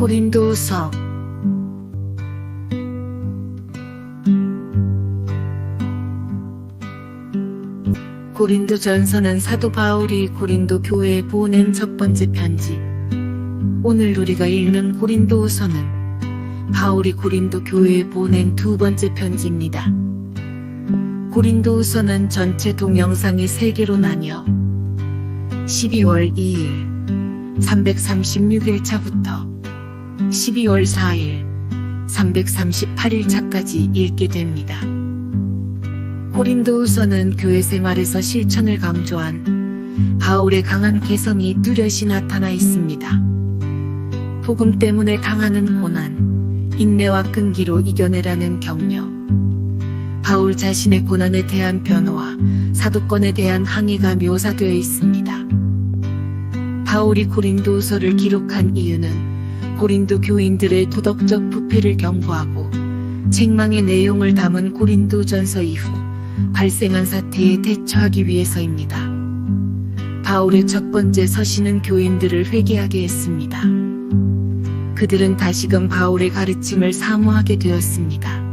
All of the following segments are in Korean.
고린도후서 고린도전서는 사도 바울이 고린도 교회에 보낸 첫 번째 편지. 오늘 우리가 읽는 고린도후서는 바울이 고린도 교회에 보낸 두 번째 편지입니다. 고린도후서는 전체 동영상이 3개로 나뉘어 12월 2일 336일차부터 12월 4일 338일차까지 읽게 됩니다. 고린도후서는 교회 생활에서 실천을 강조한 바울의 강한 개성이 뚜렷이 나타나 있습니다. 복음 때문에 당하는 고난, 인내와 끈기로 이겨내라는 격려, 바울 자신의 고난에 대한 변호와 사도권에 대한 항의가 묘사되어 있습니다. 바울이 고린도후서를 기록한 이유는 고린도 교인들의 도덕적 부패를 경고하고 책망의 내용을 담은 고린도전서 이후 발생한 사태에 대처하기 위해서입니다. 바울의 첫 번째 서신은 교인들을 회개하게 했습니다. 그들은 다시금 바울의 가르침을 사모하게 되었습니다.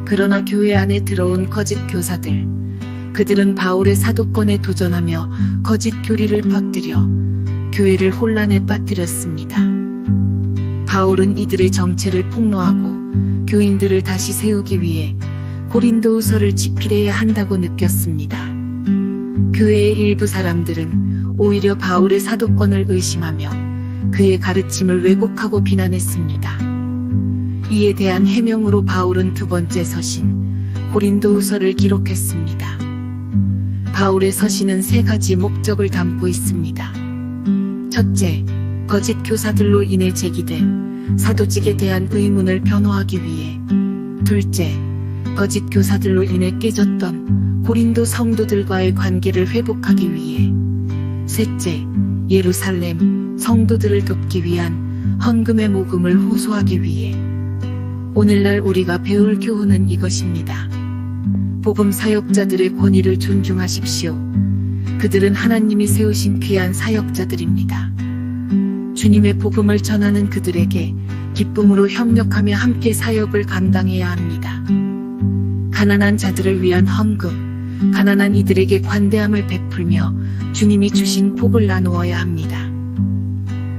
그러나 교회 안에 들어온 거짓 교사들, 그들은 바울의 사도권에 도전하며 거짓 교리를 퍼뜨려 교회를 혼란에 빠뜨렸습니다. 바울은 이들의 정체를 폭로하고 교인들을 다시 세우기 위해 고린도후서를 집필해야 한다고 느꼈습니다. 교회의 일부 사람들은 오히려 바울의 사도권을 의심하며 그의 가르침을 왜곡하고 비난했습니다. 이에 대한 해명으로 바울은 두 번째 서신 고린도후서를 기록했습니다. 바울의 서신은 3가지 목적을 담고 있습니다. 첫째, 거짓 교사들로 인해 제기된 사도직에 대한 의문을 변호하기 위해. 둘째, 거짓 교사들로 인해 깨졌던 고린도 성도들과의 관계를 회복하기 위해. 셋째, 예루살렘 성도들을 돕기 위한 헌금의 모금을 호소하기 위해. 오늘날 우리가 배울 교훈은 이것입니다. 복음 사역자들의 권위를 존중하십시오. 그들은 하나님이 세우신 귀한 사역자들입니다. 주님의 복음을 전하는 그들에게 기쁨으로 협력하며 함께 사역을 감당해야 합니다. 가난한 자들을 위한 헌금, 가난한 이들에게 관대함을 베풀며 주님이 주신 복을 나누어야 합니다.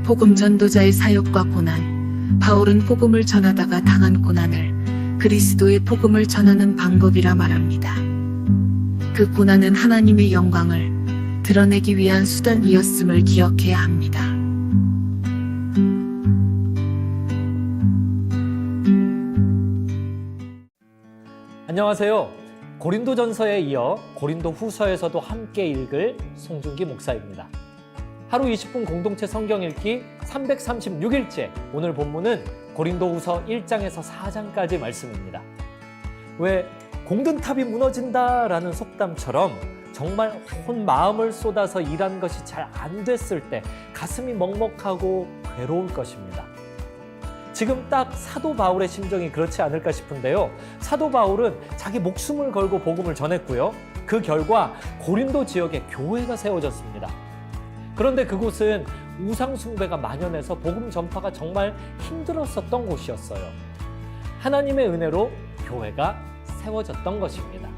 복음 전도자의 사역과 고난, 바울은 복음을 전하다가 당한 고난을 그리스도의 복음을 전하는 방법이라 말합니다. 그 고난은 하나님의 영광을 드러내기 위한 수단이었음을 기억해야 합니다. 안녕하세요. 고린도전서에 이어 고린도후서에서도 함께 읽을 송중기 목사입니다. 하루 20분 공동체 성경 읽기 336일째, 오늘 본문은 고린도후서 1장에서 4장까지 말씀입니다. 왜 공든탑이 무너진다라는 속담처럼 정말 온 마음을 쏟아서 일한 것이 잘 안 됐을 때 가슴이 먹먹하고 괴로울 것입니다. 지금 딱 사도 바울의 심정이 그렇지 않을까 싶은데요. 사도 바울은 자기 목숨을 걸고 복음을 전했고요. 그 결과 고린도 지역에 교회가 세워졌습니다. 그런데 그곳은 우상 숭배가 만연해서 복음 전파가 정말 힘들었었던 곳이었어요. 하나님의 은혜로 교회가 세워졌던 것입니다.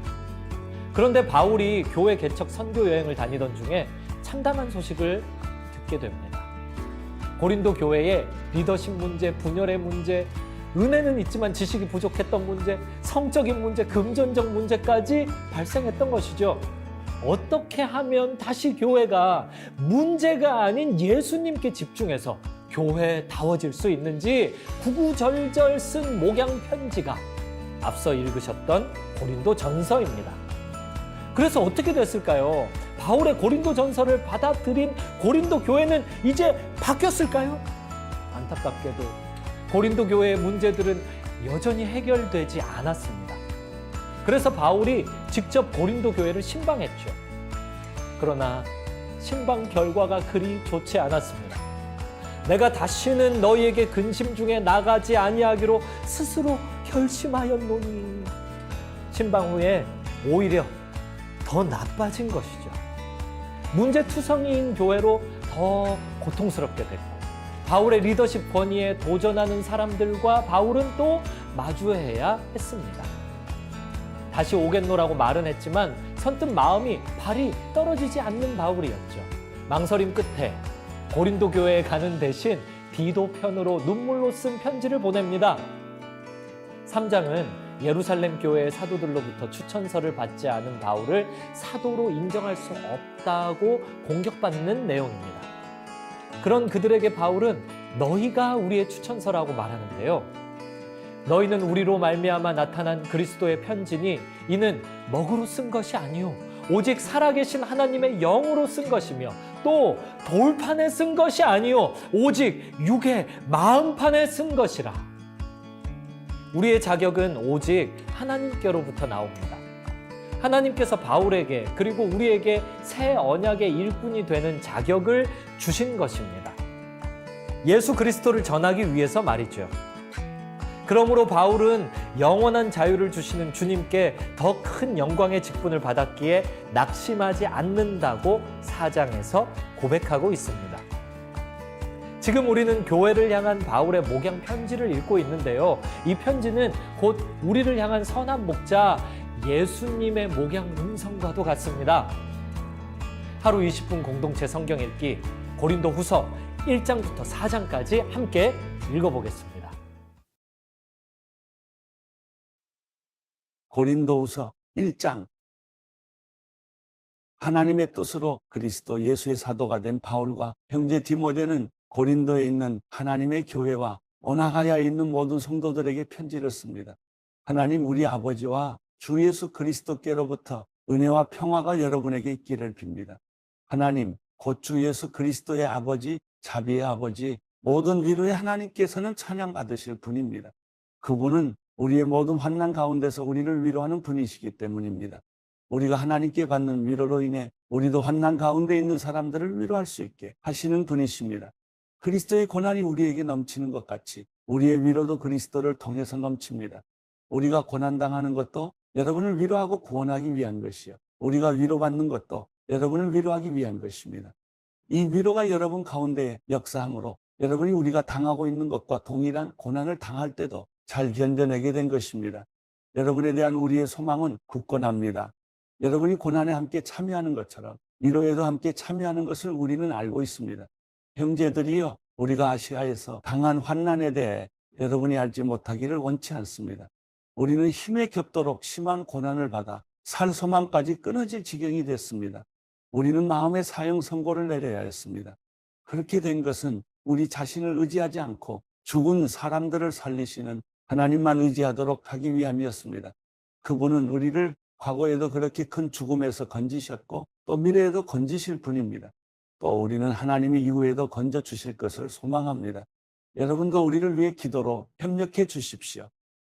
그런데 바울이 교회 개척 선교 여행을 다니던 중에 참담한 소식을 듣게 됩니다. 고린도 교회에 리더십 문제, 분열의 문제, 은혜는 있지만 지식이 부족했던 문제, 성적인 문제, 금전적 문제까지 발생했던 것이죠. 어떻게 하면 다시 교회가 문제가 아닌 예수님께 집중해서 교회다워질 수 있는지 구구절절 쓴 목양 편지가 앞서 읽으셨던 고린도전서입니다. 그래서 어떻게 됐을까요? 바울의 고린도전서를 받아들인 고린도 교회는 이제 바뀌었을까요? 안타깝게도 고린도 교회의 문제들은 여전히 해결되지 않았습니다. 그래서 바울이 직접 고린도 교회를 신방했죠. 그러나 신방 결과가 그리 좋지 않았습니다. 내가 다시는 너희에게 근심 중에 나가지 아니하기로 스스로 결심하였노니. 신방 후에 오히려 더 나빠진 것이죠. 문제투성이인 교회로 더 고통스럽게 됐고 바울의 리더십 권위에 도전하는 사람들과 바울은 또 마주해야 했습니다. 다시 오겠노라고 말은 했지만 선뜻 마음이 발이 떨어지지 않는 바울이었죠. 망설임 끝에 고린도 교회에 가는 대신 디도 편으로 눈물로 쓴 편지를 보냅니다. 3장은 예루살렘 교회의 사도들로부터 추천서를 받지 않은 바울을 사도로 인정할 수 없다고 공격받는 내용입니다. 그런 그들에게 바울은 너희가 우리의 추천서라고 말하는데요. 너희는 우리로 말미암아 나타난 그리스도의 편지니 이는 먹으로 쓴 것이 아니요 오직 살아계신 하나님의 영으로 쓴 것이며 또 돌판에 쓴 것이 아니요 오직 육의 마음판에 쓴 것이라. 우리의 자격은 오직 하나님께로부터 나옵니다. 하나님께서 바울에게 그리고 우리에게 새 언약의 일꾼이 되는 자격을 주신 것입니다. 예수 그리스도를 전하기 위해서 말이죠. 그러므로 바울은 영원한 자유를 주시는 주님께 더 큰 영광의 직분을 받았기에 낙심하지 않는다고 4장에서 고백하고 있습니다. 지금 우리는 교회를 향한 바울의 목양 편지를 읽고 있는데요. 이 편지는 곧 우리를 향한 선한 목자 예수님의 목양 음성과도 같습니다. 하루 20분 공동체 성경 읽기 고린도 후서 1장부터 4장까지 함께 읽어보겠습니다. 고린도후서 1장. 하나님의 뜻으로 그리스도 예수의 사도가 된 바울과 형제 디모데는 고린도에 있는 하나님의 교회와 오나가야에 있는 모든 성도들에게 편지를 씁니다. 하나님 우리 아버지와 주 예수 그리스도께로부터 은혜와 평화가 여러분에게 있기를 빕니다. 하나님 곧 주 예수 그리스도의 아버지, 자비의 아버지, 모든 위로의 하나님께서는 찬양받으실 분입니다. 그분은 우리의 모든 환난 가운데서 우리를 위로하는 분이시기 때문입니다. 우리가 하나님께 받는 위로로 인해 우리도 환난 가운데 있는 사람들을 위로할 수 있게 하시는 분이십니다. 그리스도의 고난이 우리에게 넘치는 것 같이 우리의 위로도 그리스도를 통해서 넘칩니다. 우리가 고난당하는 것도 여러분을 위로하고 구원하기 위한 것이요. 우리가 위로받는 것도 여러분을 위로하기 위한 것입니다. 이 위로가 여러분 가운데 역사함으로 여러분이 우리가 당하고 있는 것과 동일한 고난을 당할 때도 잘 견뎌내게 된 것입니다. 여러분에 대한 우리의 소망은 굳건합니다. 여러분이 고난에 함께 참여하는 것처럼 위로에도 함께 참여하는 것을 우리는 알고 있습니다. 형제들이여, 우리가 아시아에서 당한 환난에 대해 여러분이 알지 못하기를 원치 않습니다. 우리는 힘에 겹도록 심한 고난을 받아 살 소망까지 끊어질 지경이 됐습니다. 우리는 마음의 사형 선고를 내려야 했습니다. 그렇게 된 것은 우리 자신을 의지하지 않고 죽은 사람들을 살리시는 하나님만 의지하도록 하기 위함이었습니다. 그분은 우리를 과거에도 그렇게 큰 죽음에서 건지셨고 또 미래에도 건지실 분입니다. 또 우리는 하나님이 이후에도 건져주실 것을 소망합니다. 여러분도 우리를 위해 기도로 협력해 주십시오.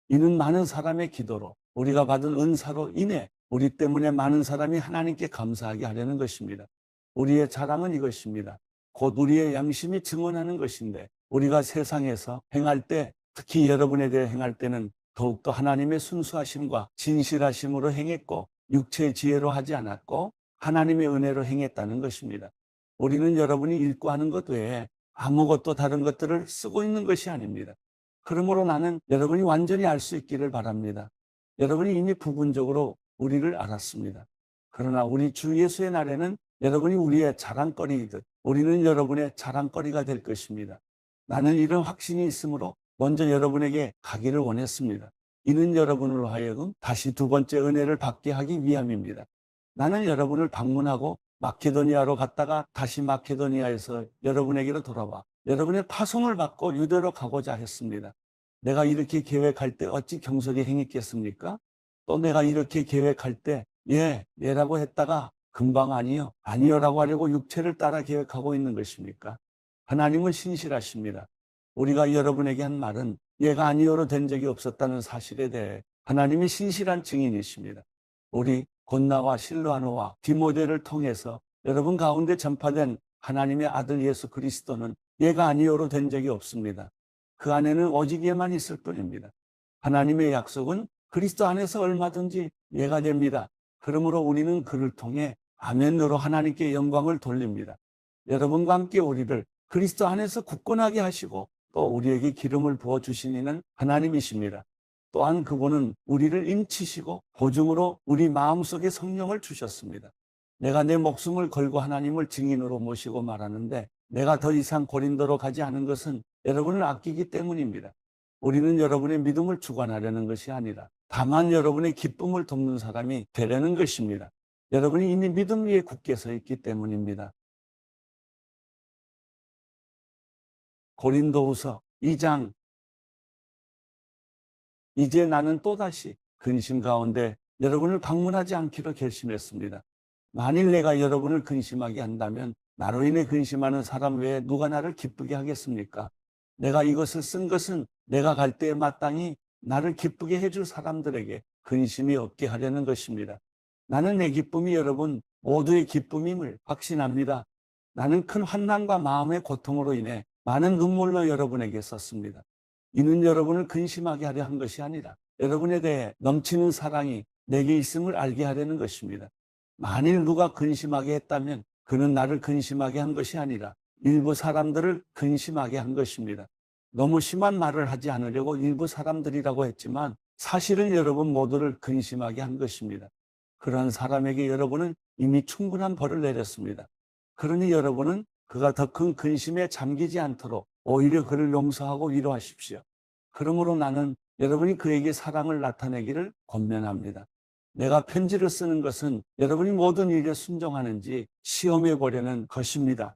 이는 많은 사람의 기도로 우리가 받은 은사로 인해 우리 때문에 많은 사람이 하나님께 감사하게 하려는 것입니다. 우리의 자랑은 이것입니다. 곧 우리의 양심이 증언하는 것인데 우리가 세상에서 행할 때 특히 여러분에 대해 행할 때는 더욱더 하나님의 순수하심과 진실하심으로 행했고 육체의 지혜로 하지 않았고 하나님의 은혜로 행했다는 것입니다. 우리는 여러분이 읽고 하는 것 외에 아무것도 다른 것들을 쓰고 있는 것이 아닙니다. 그러므로 나는 여러분이 완전히 알 수 있기를 바랍니다. 여러분이 이미 부분적으로 우리를 알았습니다. 그러나 우리 주 예수의 날에는 여러분이 우리의 자랑거리이듯 우리는 여러분의 자랑거리가 될 것입니다. 나는 이런 확신이 있으므로 먼저 여러분에게 가기를 원했습니다. 이는 여러분으로 하여금 다시 두 번째 은혜를 받게 하기 위함입니다. 나는 여러분을 방문하고 마케도니아로 갔다가 다시 마케도니아에서 여러분에게로 돌아와 여러분의 파송을 받고 유대로 가고자 했습니다. 내가 이렇게 계획할 때 어찌 경솔히 행했겠습니까? 또 내가 이렇게 계획할 때 예라고 했다가 금방 아니요라고 하려고 육체를 따라 계획하고 있는 것입니까? 하나님은 신실하십니다. 우리가 여러분에게 한 말은 예가 아니요로 된 적이 없었다는 사실에 대해 하나님이 신실한 증인이십니다. 우리 곤나와 실로아노와 디모데를 통해서 여러분 가운데 전파된 하나님의 아들 예수 그리스도는 예가 아니요로 된 적이 없습니다. 그 안에는 오직 예만 있을 뿐입니다. 하나님의 약속은 그리스도 안에서 얼마든지 예가 됩니다. 그러므로 우리는 그를 통해 아멘으로 하나님께 영광을 돌립니다. 여러분과 함께 우리를 그리스도 안에서 굳건하게 하시고 또 우리에게 기름을 부어주신 이는 하나님이십니다. 또한 그분은 우리를 인치시고 보증으로 우리 마음속에 성령을 주셨습니다. 내가 내 목숨을 걸고 하나님을 증인으로 모시고 말하는데 내가 더 이상 고린도로 가지 않은 것은 여러분을 아끼기 때문입니다. 우리는 여러분의 믿음을 주관하려는 것이 아니라 다만 여러분의 기쁨을 돕는 사람이 되려는 것입니다. 여러분이 이미 믿음 위에 굳게 서 있기 때문입니다. 고린도후서 2장. 이제 나는 또다시 근심 가운데 여러분을 방문하지 않기로 결심했습니다. 만일 내가 여러분을 근심하게 한다면 나로 인해 근심하는 사람 외에 누가 나를 기쁘게 하겠습니까? 내가 이것을 쓴 것은 내가 갈 때에 마땅히 나를 기쁘게 해줄 사람들에게 근심이 없게 하려는 것입니다. 나는 내 기쁨이 여러분 모두의 기쁨임을 확신합니다. 나는 큰 환난과 마음의 고통으로 인해 많은 눈물로 여러분에게 썼습니다. 이는 여러분을 근심하게 하려 한 것이 아니라 여러분에 대해 넘치는 사랑이 내게 있음을 알게 하려는 것입니다. 만일 누가 근심하게 했다면 그는 나를 근심하게 한 것이 아니라 일부 사람들을 근심하게 한 것입니다. 너무 심한 말을 하지 않으려고 일부 사람들이라고 했지만 사실은 여러분 모두를 근심하게 한 것입니다. 그러한 사람에게 여러분은 이미 충분한 벌을 내렸습니다. 그러니 여러분은 그가 더 큰 근심에 잠기지 않도록 오히려 그를 용서하고 위로하십시오. 그러므로 나는 여러분이 그에게 사랑을 나타내기를 권면합니다. 내가 편지를 쓰는 것은 여러분이 모든 일에 순종하는지 시험해 보려는 것입니다.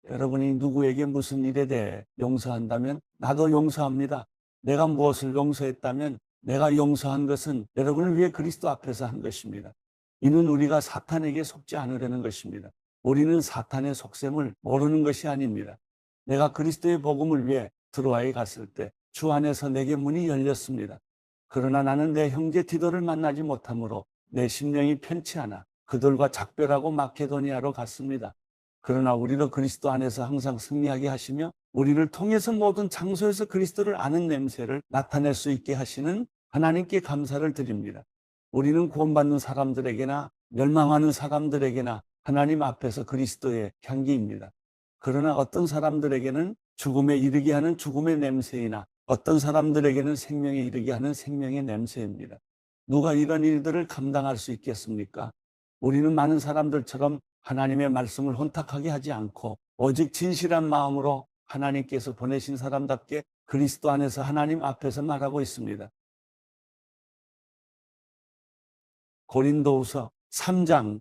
여러분이 누구에게 무슨 일에 대해 용서한다면 나도 용서합니다. 내가 무엇을 용서했다면 내가 용서한 것은 여러분을 위해 그리스도 앞에서 한 것입니다. 이는 우리가 사탄에게 속지 않으려는 것입니다. 우리는 사탄의 속셈을 모르는 것이 아닙니다. 내가 그리스도의 복음을 위해 드로아에 갔을 때 주 안에서 내게 문이 열렸습니다. 그러나 나는 내 형제 디도를 만나지 못하므로 내 심령이 편치 않아 그들과 작별하고 마케도니아로 갔습니다. 그러나 우리도 그리스도 안에서 항상 승리하게 하시며 우리를 통해서 모든 장소에서 그리스도를 아는 냄새를 나타낼 수 있게 하시는 하나님께 감사를 드립니다. 우리는 구원받는 사람들에게나 멸망하는 사람들에게나 하나님 앞에서 그리스도의 향기입니다. 그러나 어떤 사람들에게는 죽음에 이르게 하는 죽음의 냄새이나 어떤 사람들에게는 생명에 이르게 하는 생명의 냄새입니다. 누가 이런 일들을 감당할 수 있겠습니까? 우리는 많은 사람들처럼 하나님의 말씀을 혼탁하게 하지 않고 오직 진실한 마음으로 하나님께서 보내신 사람답게 그리스도 안에서 하나님 앞에서 말하고 있습니다. 고린도후서 3장.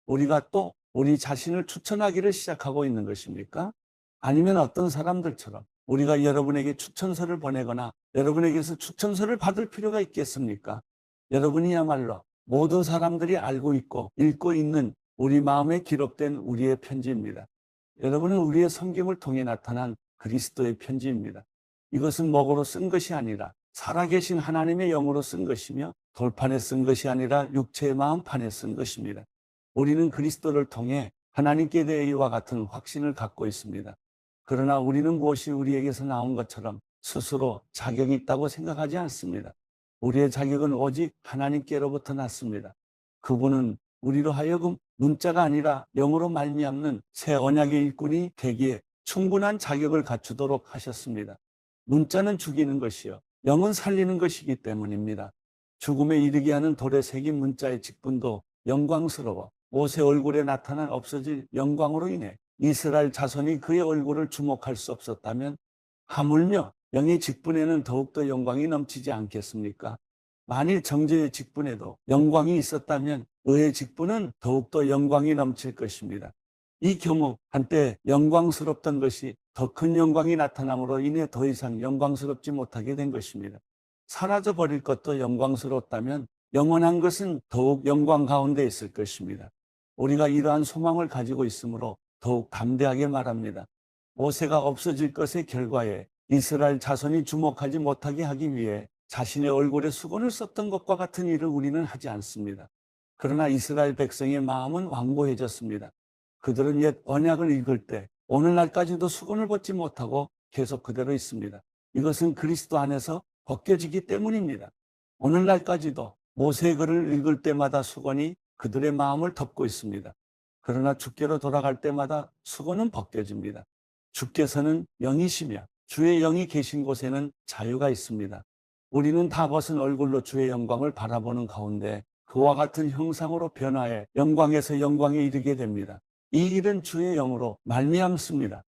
우리가 또 우리 자신을 추천하기를 시작하고 있는 것입니까? 아니면 어떤 사람들처럼 우리가 여러분에게 추천서를 보내거나 여러분에게서 추천서를 받을 필요가 있겠습니까? 여러분이야말로 모든 사람들이 알고 있고 읽고 있는 우리 마음에 기록된 우리의 편지입니다. 여러분은 우리의 성경을 통해 나타난 그리스도의 편지입니다. 이것은 목으로 쓴 것이 아니라 살아계신 하나님의 영으로 쓴 것이며 돌판에 쓴 것이 아니라 육체의 마음판에 쓴 것입니다. 우리는 그리스도를 통해 하나님께 대해 이와 같은 확신을 갖고 있습니다. 그러나 우리는 무엇이 우리에게서 나온 것처럼 스스로 자격이 있다고 생각하지 않습니다. 우리의 자격은 오직 하나님께로부터 났습니다. 그분은 우리로 하여금 문자가 아니라 영으로 말미암는 새 언약의 일꾼이 되기에 충분한 자격을 갖추도록 하셨습니다. 문자는 죽이는 것이요 영은 살리는 것이기 때문입니다. 죽음에 이르게 하는 돌에 새긴 문자의 직분도 영광스러워 모세 얼굴에 나타난 없어질 영광으로 인해 이스라엘 자손이 그의 얼굴을 주목할 수 없었다면 하물며 영의 직분에는 더욱더 영광이 넘치지 않겠습니까? 만일 정죄의 직분에도 영광이 있었다면 의의 직분은 더욱더 영광이 넘칠 것입니다. 이 경우 한때 영광스럽던 것이 더 큰 영광이 나타남으로 인해 더 이상 영광스럽지 못하게 된 것입니다. 사라져버릴 것도 영광스럽다면 영원한 것은 더욱 영광 가운데 있을 것입니다. 우리가 이러한 소망을 가지고 있으므로 더욱 담대하게 말합니다. 모세가 없어질 것의 결과에 이스라엘 자손이 주목하지 못하게 하기 위해 자신의 얼굴에 수건을 썼던 것과 같은 일을 우리는 하지 않습니다. 그러나 이스라엘 백성의 마음은 완고해졌습니다. 그들은 옛 언약을 읽을 때 오늘날까지도 수건을 벗지 못하고 계속 그대로 있습니다. 이것은 그리스도 안에서 벗겨지기 때문입니다. 오늘날까지도 모세의 글을 읽을 때마다 수건이 그들의 마음을 덮고 있습니다. 그러나 주께로 돌아갈 때마다 수고는 벗겨집니다. 주께서는 영이시며 주의 영이 계신 곳에는 자유가 있습니다. 우리는 다 벗은 얼굴로 주의 영광을 바라보는 가운데 그와 같은 형상으로 변화해 영광에서 영광에 이르게 됩니다. 이 일은 주의 영으로 말미암습니다.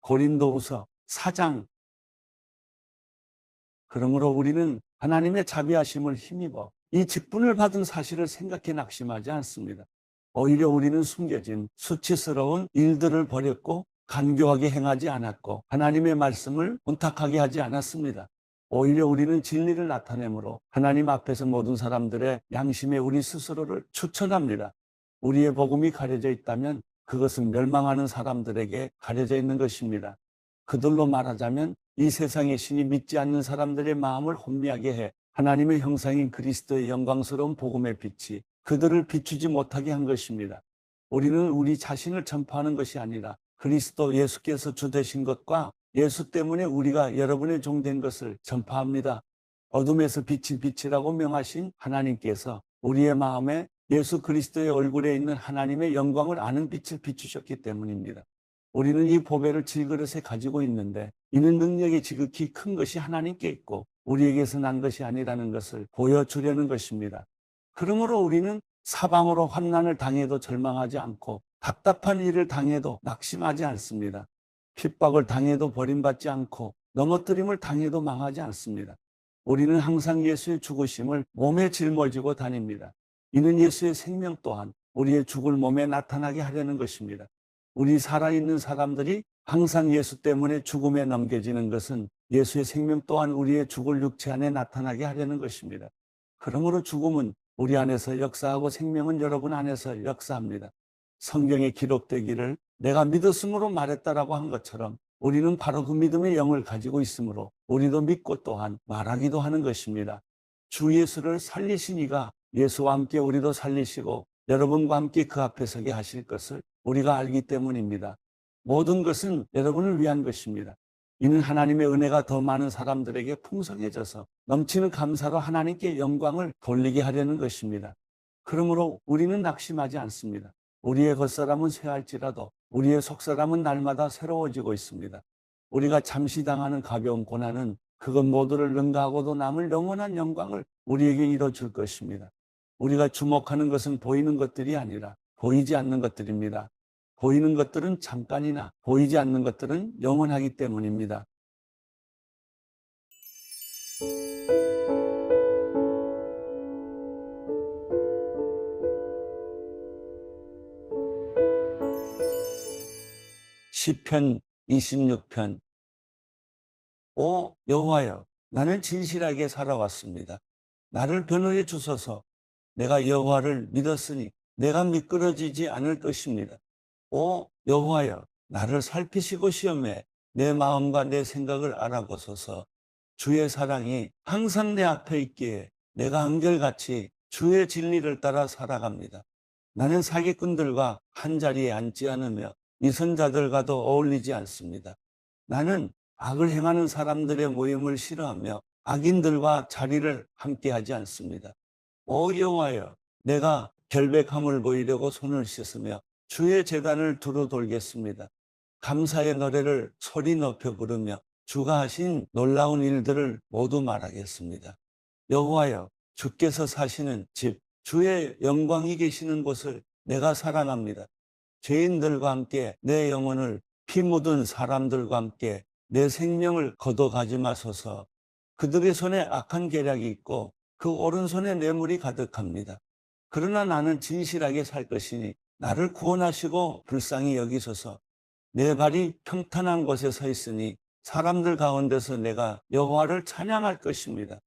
고린도후서 4장. 그러므로 우리는 하나님의 자비하심을 힘입어 이 직분을 받은 사실을 생각해 낙심하지 않습니다. 오히려 우리는 숨겨진 수치스러운 일들을 버렸고 간교하게 행하지 않았고 하나님의 말씀을 혼탁하게 하지 않았습니다. 오히려 우리는 진리를 나타내므로 하나님 앞에서 모든 사람들의 양심에 우리 스스로를 추천합니다. 우리의 복음이 가려져 있다면 그것은 멸망하는 사람들에게 가려져 있는 것입니다. 그들로 말하자면 이 세상의 신이 믿지 않는 사람들의 마음을 혼미하게 해 하나님의 형상인 그리스도의 영광스러운 복음의 빛이 그들을 비추지 못하게 한 것입니다. 우리는 우리 자신을 전파하는 것이 아니라 그리스도 예수께서 주 되신 것과 예수 때문에 우리가 여러분의 종 된 것을 전파합니다. 어둠에서 빛이 빛이라고 명하신 하나님께서 우리의 마음에 예수 그리스도의 얼굴에 있는 하나님의 영광을 아는 빛을 비추셨기 때문입니다. 우리는 이 보배를 질그릇에 가지고 있는데 이는 능력이 지극히 큰 것이 하나님께 있고 우리에게서 난 것이 아니라는 것을 보여주려는 것입니다. 그러므로 우리는 사방으로 환난을 당해도 절망하지 않고 답답한 일을 당해도 낙심하지 않습니다. 핍박을 당해도 버림받지 않고 넘어뜨림을 당해도 망하지 않습니다. 우리는 항상 예수의 죽으심을 몸에 짊어지고 다닙니다. 이는 예수의 생명 또한 우리의 죽을 몸에 나타나게 하려는 것입니다. 우리 살아있는 사람들이 항상 예수 때문에 죽음에 넘겨지는 것은 예수의 생명 또한 우리의 죽을 육체 안에 나타나게 하려는 것입니다. 그러므로 죽음은 우리 안에서 역사하고 생명은 여러분 안에서 역사합니다. 성경에 기록되기를 내가 믿었으므로 말했다라고 한 것처럼 우리는 바로 그 믿음의 영을 가지고 있으므로 우리도 믿고 또한 말하기도 하는 것입니다. 주 예수를 살리신 이가 예수와 함께 우리도 살리시고 여러분과 함께 그 앞에 서게 하실 것을 우리가 알기 때문입니다. 모든 것은 여러분을 위한 것입니다. 이는 하나님의 은혜가 더 많은 사람들에게 풍성해져서 넘치는 감사로 하나님께 영광을 돌리게 하려는 것입니다. 그러므로 우리는 낙심하지 않습니다. 우리의 겉사람은 쇠할지라도 우리의 속사람은 날마다 새로워지고 있습니다. 우리가 잠시 당하는 가벼운 고난은 그것 모두를 능가하고도 남을 영원한 영광을 우리에게 이뤄줄 것입니다. 우리가 주목하는 것은 보이는 것들이 아니라 보이지 않는 것들입니다. 보이는 것들은 잠깐이나 보이지 않는 것들은 영원하기 때문입니다. 시편 26편. 오 여호와여, 나는 진실하게 살아왔습니다. 나를 변호해 주소서. 내가 여호와를 믿었으니 내가 미끄러지지 않을 것입니다. 오 여호와여, 나를 살피시고 시험해 내 마음과 내 생각을 알아보소서. 주의 사랑이 항상 내 앞에 있기에 내가 한결같이 주의 진리를 따라 살아갑니다. 나는 사기꾼들과 한자리에 앉지 않으며 위선자들과도 어울리지 않습니다. 나는 악을 행하는 사람들의 모임을 싫어하며 악인들과 자리를 함께하지 않습니다. 오 여호와여, 내가 결백함을 보이려고 손을 씻으며 주의 제단을 두루 돌겠습니다. 감사의 노래를 소리 높여 부르며 주가 하신 놀라운 일들을 모두 말하겠습니다. 여호와여, 주께서 사시는 집, 주의 영광이 계시는 곳을 내가 사랑합니다. 죄인들과 함께 내 영혼을 피 묻은 사람들과 함께 내 생명을 거둬가지 마소서. 그들의 손에 악한 계략이 있고 그 오른손에 뇌물이 가득합니다. 그러나 나는 진실하게 살 것이니 나를 구원하시고 불쌍히 여기소서. 내 발이 평탄한 곳에 서 있으니 사람들 가운데서 내가 여호와를 찬양할 것입니다.